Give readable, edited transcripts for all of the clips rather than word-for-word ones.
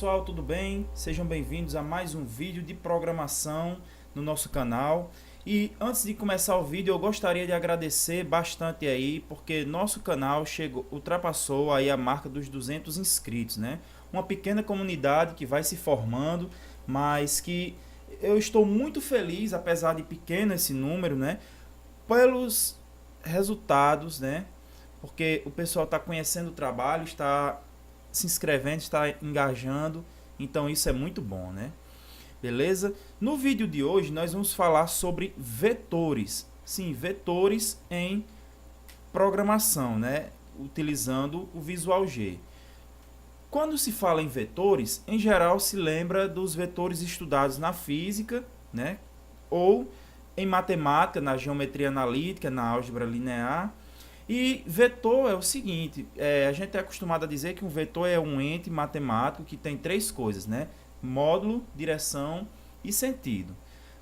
pessoal, tudo bem? Sejam bem-vindos a mais um vídeo de programação no nosso canal. E antes de começar o vídeo, eu gostaria de agradecer bastante aí, porque nosso canal ultrapassou aí a marca dos 200 inscritos, né? Uma pequena comunidade que vai se formando, mas que eu estou muito feliz, apesar de pequeno esse número, né? Pelos resultados, né? Porque o pessoal está conhecendo o trabalho, está se inscrevendo, está engajando, então isso é muito bom, né? Beleza? No vídeo de hoje nós vamos falar sobre vetores. Sim, vetores em programação, né? Utilizando o Visual G. Quando se fala em vetores, em geral se lembra dos vetores estudados na física, né? Ou em matemática, na geometria analítica, na álgebra linear. E vetor é o seguinte, a gente é acostumado a dizer que um vetor é um ente matemático que tem três coisas, né? Módulo, direção e sentido.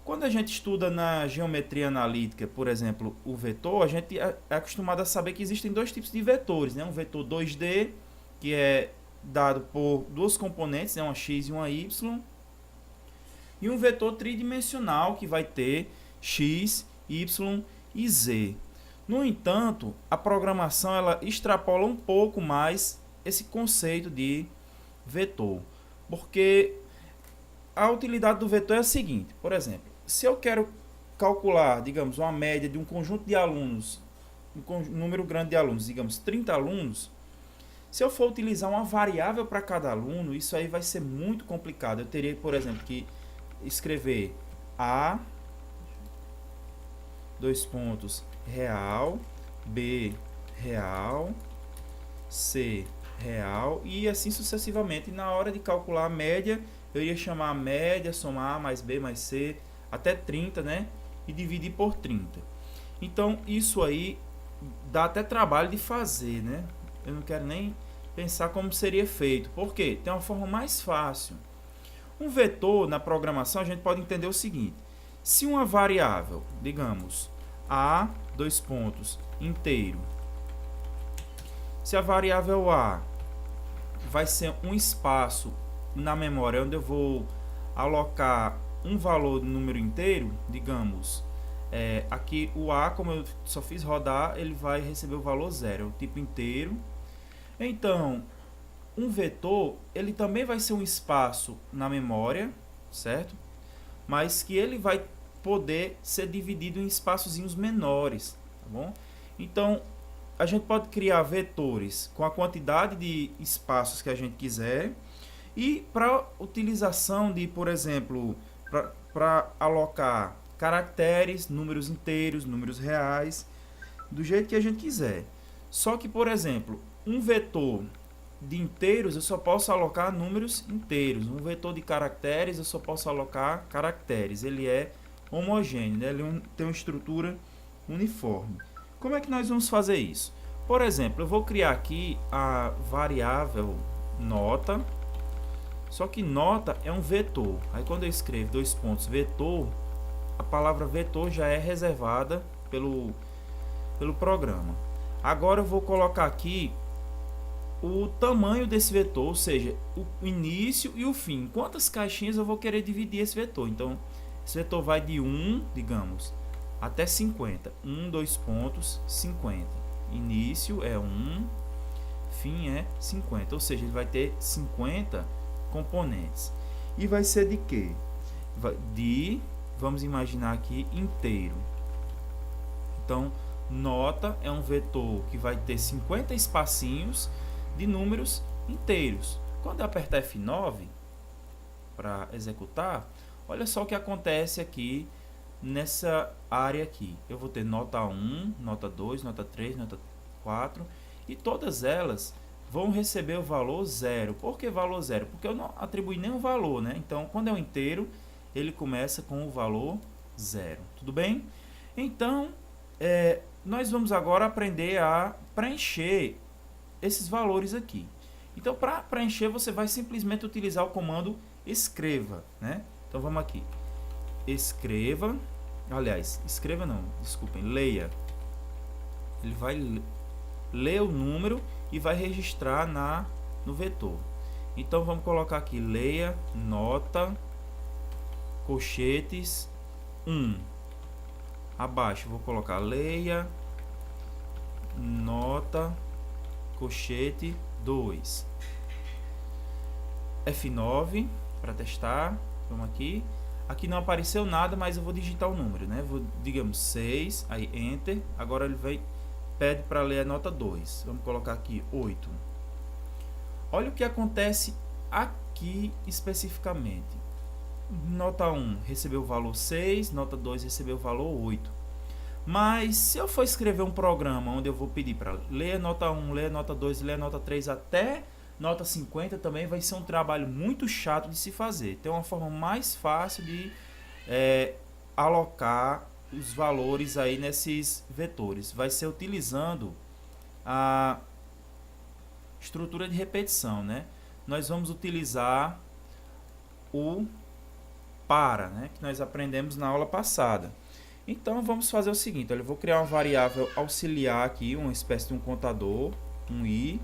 Quando a gente estuda na geometria analítica, por exemplo, o vetor, a gente é acostumado a saber que existem dois tipos de vetores, né? Um vetor 2D, que é dado por duas componentes, né? Uma x e uma y, e um vetor tridimensional, que vai ter x, y e z. No entanto, a programação ela extrapola um pouco mais esse conceito de vetor, porque a utilidade do vetor é a seguinte: por exemplo, se eu quero calcular, digamos, uma média de um conjunto de alunos, um número grande de alunos, digamos 30 alunos, se eu for utilizar uma variável para cada aluno, isso aí vai ser muito complicado. Eu teria, por exemplo, que escrever A, dois pontos, real, B, real, C, real, e assim sucessivamente. E na hora de calcular a média, eu iria chamar a média, somar A mais B mais C, até 30, né? E dividir por 30. Então, isso aí dá até trabalho de fazer, né? Eu não quero nem pensar como seria feito. Por quê? Tem uma forma mais fácil. Um vetor, na programação, a gente pode entender o seguinte: se uma variável, digamos, A, dois pontos, inteiro, se a variável A vai ser um espaço na memória onde eu vou alocar um valor de número inteiro, digamos, aqui o A, como eu só fiz rodar, ele vai receber o valor 0, o tipo inteiro. Então, um vetor, ele também vai ser um espaço na memória, certo? Mas que ele vai poder ser dividido em espaçozinhos menores, tá bom? Então, a gente pode criar vetores com a quantidade de espaços que a gente quiser, e para utilização de, por exemplo, para alocar caracteres, números inteiros, números reais, do jeito que a gente quiser. Só que, por exemplo, um vetor de inteiros eu só posso alocar números inteiros. Um vetor de caracteres eu só posso alocar caracteres. Ele é homogêneo, né? Ele tem uma estrutura uniforme. Como é que nós vamos fazer isso? Por exemplo, eu vou criar aqui a variável nota, só que nota é um vetor. Aí quando eu escrevo dois pontos vetor, a palavra vetor já é reservada pelo programa. Agora eu vou colocar aqui o tamanho desse vetor, ou seja, o início e o fim. Quantas caixinhas eu vou querer dividir esse vetor? Então, esse vetor vai de 1, digamos, até 50. 1, 2 pontos, 50. Início é 1, fim é 50. Ou seja, ele vai ter 50 componentes. E vai ser de quê? Vamos imaginar aqui, inteiro. Então, nota é um vetor que vai ter 50 espacinhos de números inteiros. Quando eu apertar F9 para executar, olha só o que acontece aqui nessa área aqui. Eu vou ter nota 1, nota 2, nota 3, nota 4, e todas elas vão receber o valor 0. Por que valor 0? Porque eu não atribuí nenhum valor, né? Então, quando é um inteiro, ele começa com o valor 0. Tudo bem? Então, nós vamos agora aprender a preencher esses valores aqui. Então, para preencher, você vai simplesmente utilizar o comando escreva, né? Então, vamos aqui. Escreva, aliás, escreva não, desculpem, leia. Ele vai ler o número e vai registrar no vetor. Então vamos colocar aqui, leia, nota, colchetes, 1. Abaixo vou colocar leia, nota, colchete, 2. F9 para testar. Vamos aqui. Aqui não apareceu nada, mas eu vou digitar o número, né? Vou, digamos, 6, aí Enter. Agora ele pede para ler a nota 2. Vamos colocar aqui 8. Olha o que acontece aqui especificamente. Nota 1 recebeu o valor 6, nota 2 recebeu o valor 8. Mas se eu for escrever um programa onde eu vou pedir para ler a nota 1, ler a nota 2, ler a nota 3 até nota 50, também vai ser um trabalho muito chato de se fazer. Tem uma forma mais fácil de alocar os valores aí nesses vetores. Vai ser utilizando a estrutura de repetição, né? Nós vamos utilizar o para, né? Que nós aprendemos na aula passada. Então vamos fazer o seguinte, olha, eu vou criar uma variável auxiliar aqui, uma espécie de um contador, um i,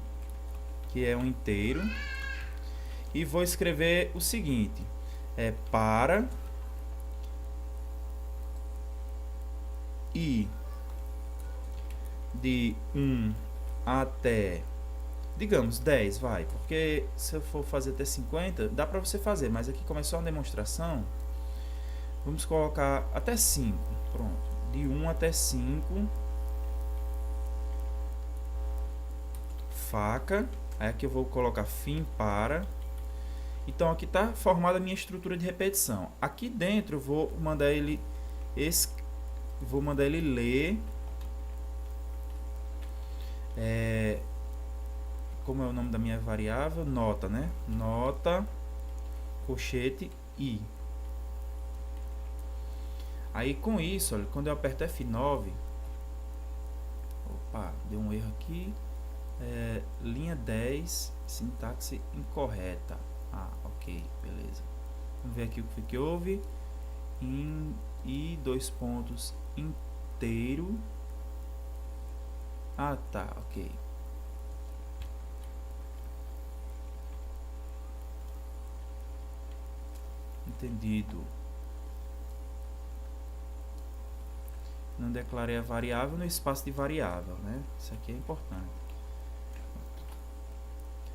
que é um inteiro, e vou escrever o seguinte, para i de 1 até, digamos, 10, vai, porque se eu for fazer até 50, dá para você fazer, mas aqui como é só uma demonstração, vamos colocar até 5, pronto, de 1 até 5, faca, aí aqui eu vou colocar fim para, então aqui está formada a minha estrutura de repetição, aqui dentro eu vou mandar ele ler, como é o nome da minha variável, nota, né? Nota, colchete, i. Aí com isso, olha, quando eu aperto F9, opa, deu um erro aqui, linha 10, sintaxe incorreta. Ah, ok, beleza. Vamos ver aqui o que houve. I, 2 pontos, inteiro. Ah, tá, ok. Entendido. Não declarei a variável no espaço de variável, né? Isso aqui é importante.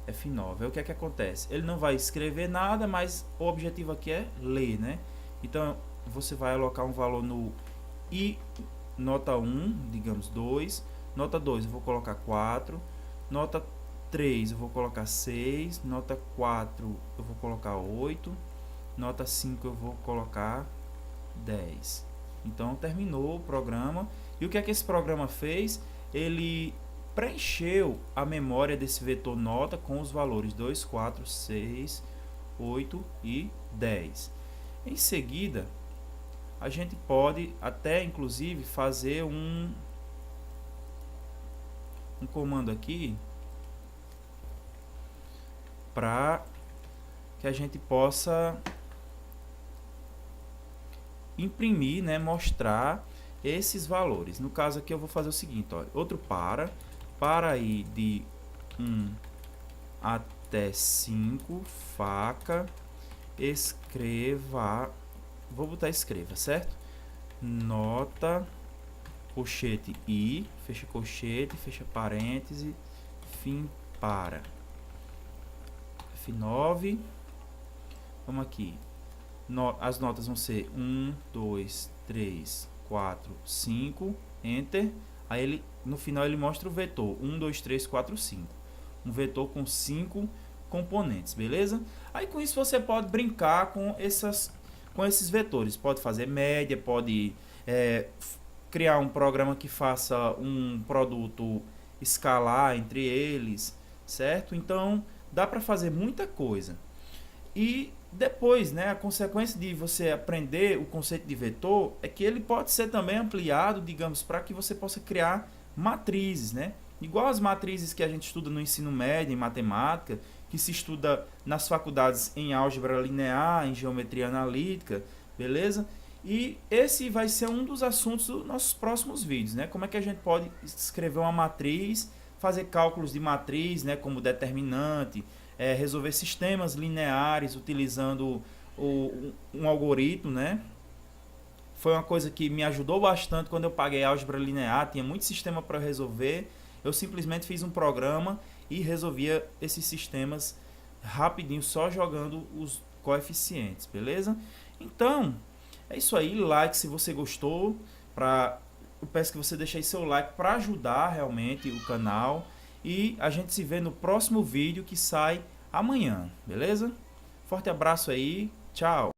F9. Aí o que é que acontece? Ele não vai escrever nada, mas o objetivo aqui é ler, né? Então, você vai alocar um valor no i, nota 1, digamos 2. Nota 2 eu vou colocar 4. Nota 3 eu vou colocar 6. Nota 4 eu vou colocar 8. Nota 5 eu vou colocar 10. Então terminou o programa. E o que é que esse programa fez? Ele preencheu a memória desse vetor nota com os valores 2, 4, 6, 8 e 10. Em seguida, a gente pode até inclusive fazer um comando aqui para que a gente possa imprimir, né, mostrar esses valores. No caso aqui eu vou fazer o seguinte, olha, outro para ir de 1 até 5, faca, escreva, vou botar escreva, certo? Nota, colchete i, fecha colchete, fecha parêntese, fim para. F9, vamos aqui. As notas vão ser 1, 2, 3, 4, 5, Enter. Aí ele, no final ele mostra o vetor 1, 2, 3, 4, 5. Um vetor com 5 componentes, beleza? Aí com isso você pode brincar com esses vetores. Pode fazer média, pode criar um programa que faça um produto escalar entre eles, certo? Então dá para fazer muita coisa. E depois, né, a consequência de você aprender o conceito de vetor é que ele pode ser também ampliado, digamos, para que você possa criar matrizes, né? Igual as matrizes que a gente estuda no ensino médio, em matemática, que se estuda nas faculdades em álgebra linear, em geometria analítica, beleza? E esse vai ser um dos assuntos dos nossos próximos vídeos, né? Como é que a gente pode escrever uma matriz, fazer cálculos de matriz, né, como determinante, resolver sistemas lineares utilizando um algoritmo, né? Foi uma coisa que me ajudou bastante quando eu paguei álgebra linear, tinha muito sistema para resolver. Eu simplesmente fiz um programa e resolvia esses sistemas rapidinho, só jogando os coeficientes, beleza? Então, é isso aí, like se você gostou, eu peço que você deixe aí seu like para ajudar realmente o canal, e a gente se vê no próximo vídeo que sai amanhã, beleza? Forte abraço aí, tchau!